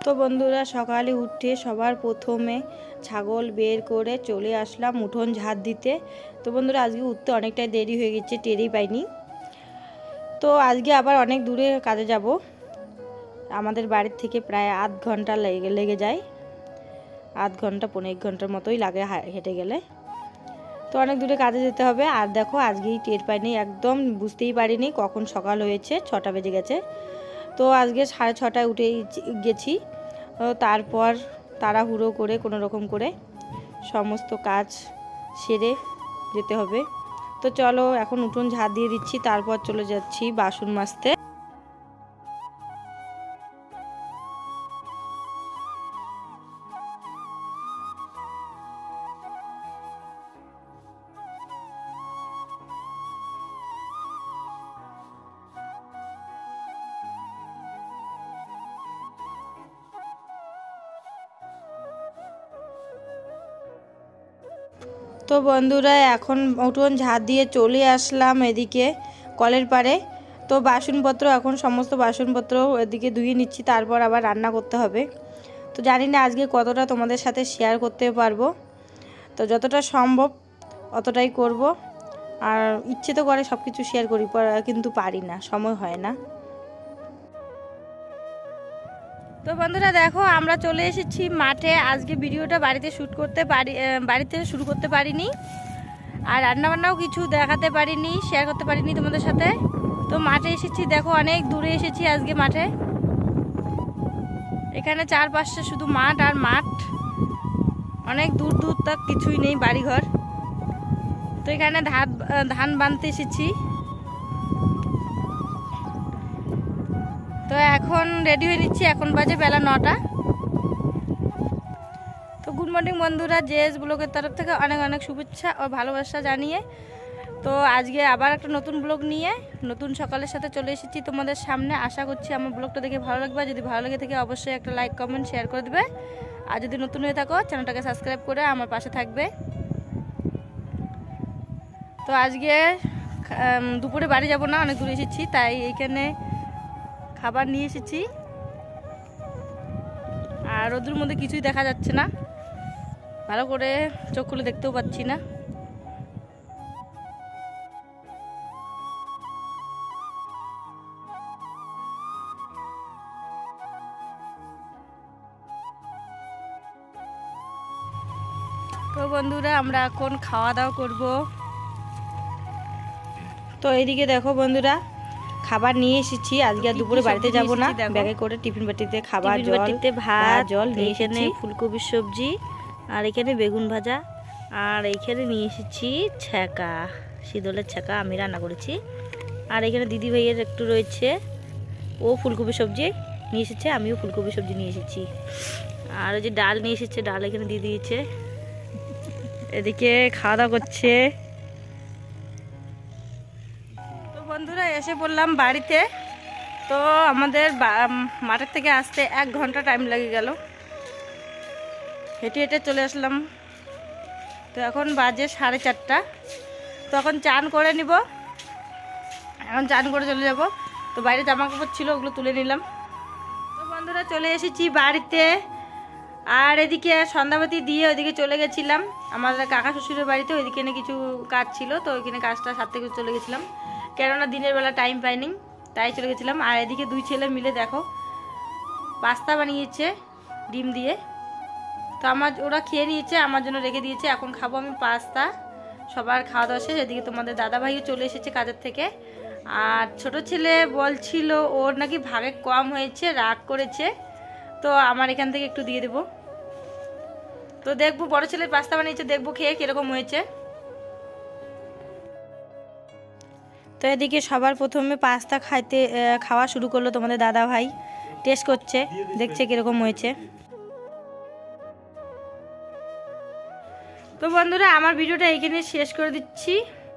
তো বন্ধুরা সকালে উঠে সবার প্রথমে ছাগল বের করে চলে আসলাম উঠোন ঝাড় দিতে। তো বন্ধুরা আজকে উঠতে অনেকটাই দেরি হয়ে গেছে, টেরই পাইনি। তো আজকে আবার অনেক দূরে কাজে যাব, আমাদের বাড়ির থেকে প্রায় আধ ঘন্টা লেগে যায়, আধ ঘন্টা 1.5 ঘন্টার মতোই লাগে হেঁটে গেলে। তো অনেক দূরে কাজে যেতে হবে। আর দেখো আজকেই টের পাইনি, একদম বুঝতেই পারিনি কখন সকাল হয়েছে, 6টা বেজে গেছে। তো আজকে 6:30টায় উঠে গেছি। তারপর তাড়াহুড়ো করে কোনো রকম করে সমস্ত কাজ সেরে যেতে হবে। তো চলো এখন উঠোন ঝাড় দিয়ে দিচ্ছি, তারপর চলে যাচ্ছি বাসন মাজতে। তো বন্ধুরা এখন উঠোন ঝাড় দিয়ে চলে আসলাম এদিকে কলের পাড়ে। তো বাসনপত্র এখন সমস্ত বাসনপত্র এদিকে ধুয়ে নিচ্ছি, তারপর আবার রান্না করতে হবে। তো জানি না আজকে কতটা তোমাদের সাথে শেয়ার করতে পারবো, তো যতটা সম্ভব অতটাই করব। আর ইচ্ছে তো করে সব কিছু শেয়ার করি, কিন্তু পারি না, সময় হয় না। তো বন্ধুরা দেখো আমরা চলে এসেছি মাঠে। আজকে ভিডিওটা বাড়িতে বাড়িতে শুরু করতে পারিনি, আর রান্নাবান্নাও কিছু দেখাতে পারিনি, শেয়ার করতে পারিনি তোমাদের সাথে। তো মাঠে এসেছি, দেখো অনেক দূরে এসেছি আজকে মাঠে। এখানে চারপাশে শুধু মাঠ আর মাঠ, অনেক দূর দূর তক কিছুই নেই বাড়িঘর। তো এখানে ধান বানতে এসেছি। তো এখন রেডি হয়ে নিচ্ছি, এখন বাজে বেলা 9টা। তো গুড মর্নিং বন্ধুরা, জেএস ব্লগের তরফ থেকে অনেক অনেক শুভেচ্ছা ও ভালোবাসা জানিয়ে তো আজকে আবার একটা নতুন ব্লগ নিয়ে নতুন সকালের সাথে চলে এসেছি তোমাদের সামনে। আশা করছি আমার ব্লগটা দেখে ভালো লাগবে। যদি ভালো লেগে থাকে অবশ্যই একটা লাইক কমেন্ট শেয়ার করে দেবে, আর যদি নতুন হয়ে থাকো চ্যানেলটাকে সাবস্ক্রাইব করে আমার পাশে থাকবে। তো আজকে দুপুরে বাড়ি যাব না, অনেক দূরে এসেছি, তাই এইখানে খাবার নিয়ে এসেছি। আর রোদের মধ্যে কিছুই দেখা যাচ্ছে না, ভালো করে চোখ খুলে দেখতেও পাচ্ছি না। তো বন্ধুরা আমরা এখন খাওয়া দাওয়া করব। তো এইদিকে দেখো বন্ধুরা খাবার নিয়ে এসেছি, আজকে আর দুপুরে বাড়িতে যাব না, ব্যাগে করে টিফিন বাটিতে খাবার, ভাত জল নিয়ে এখানে ফুলকপির সবজি, আর এখানে বেগুন ভাজা, আর এইখানে নিয়ে এসেছি ছ্যাঁকা, শীতলের ছ্যাঁকা আমি রান্না করেছি। আর এখানে দিদি ভাইয়ের একটু রয়েছে, ও ফুলকপি সবজি নিয়ে এসেছে, আমিও ফুলকপি সবজি নিয়ে এসেছি। আর ওই যে ডাল নিয়ে এসেছে, ডাল এখানে দিয়ে দিয়েছে। এদিকে খাওয়া দাওয়া করছে। তো বন্ধুরা এসে পড়লাম বাড়িতে। তো আমাদের মাঠের থেকে আসতে 1 ঘন্টা টাইম লেগে গেল, হেঁটে হেঁটে চলে আসলাম। তো এখন বাজে 4:30। তো এখন চান করে নিব, এখন চান করে চলে যাব। তো বাইরে জামা কাপড় ছিল, ওগুলো তুলে নিলাম। তো বন্ধুরা চলে এসেছি বাড়িতে। আর এদিকে সন্ধ্যাবাতি দিয়ে ওইদিকে চলে গেছিলাম আমাদের কাকা শ্বশুরের বাড়িতে, ওইদিকে কিছু কাজ ছিল, তো ওইখানে কাজটা সারতে চলে গেছিলাম, কেননা দিনের বেলা টাইম পাইনি, তাই চলে গেছিলাম। আর এদিকে 2 ছেলে মিলে দেখো পাস্তা বানিয়েছে ডিম দিয়ে। তো ওরা খেয়ে নিয়েছে, আমার জন্য রেখে দিয়েছে, এখন খাবো আমি পাস্তা। সবার খাওয়া দাওয়া শেষ। এদিকে তোমাদের দাদা ভাইও চলে এসেছে কাজের থেকে। আর ছোট ছেলে বলছিল ওর নাকি ভাগে কম হয়েছে, রাগ করেছে, তো আমার এখান থেকে একটু দিয়ে দেবো। তো দেখবো, বড় ছেলে পাস্তা বানিয়েছে, দেখবো খেয়ে কিরকম হয়েছে। তো এদিকে সবার প্রথমে পাস্তা খাওয়া শুরু করলো তোমাদের দাদা ভাই, টেস্ট করছে, দেখছে কিরকম হয়েছে। তো বন্ধুরা আমার ভিডিওটা এইখানে শেষ করে দিচ্ছি।